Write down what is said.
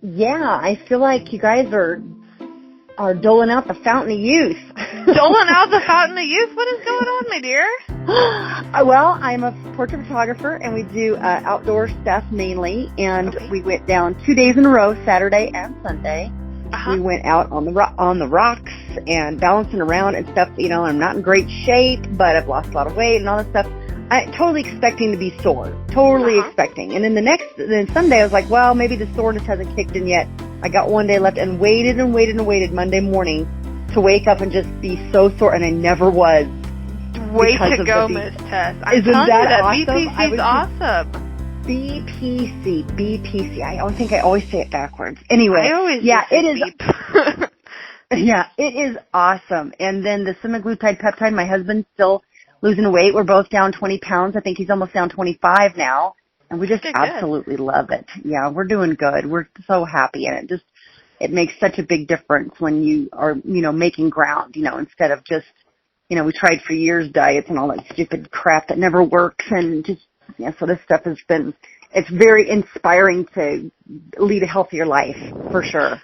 Yeah, I feel like you guys are doling out the fountain of youth. Doling out the fountain of youth? What is going on, my dear? Well, I'm a portrait photographer, and we do outdoor stuff mainly. And we went down 2 days in a row, Saturday and Sunday. We went out on the rocks and bouncing around and stuff. You know, I'm not in great shape, but I've lost a lot of weight and all this stuff. I'm totally expecting to be sore. Totally expecting. And then Sunday, I was like, well, maybe the soreness hasn't kicked in yet. I got one day left and waited Monday morning to wake up and just be so sore, and I never was. Way to go, Miss Tess. Isn't that awesome? BPC is awesome. BPC. I always say it backwards. Anyway, it is. Yeah, it is awesome. And then the semaglutide peptide, my husband's still losing weight. We're both down 20 pounds. I think he's almost down 25 now. And we just absolutely love it. Yeah, we're doing good. We're so happy. And it makes such a big difference when you are, making ground, instead of just, we tried for years diets and all that stupid crap that never works. And just, so this stuff it's very inspiring to lead a healthier life, for sure.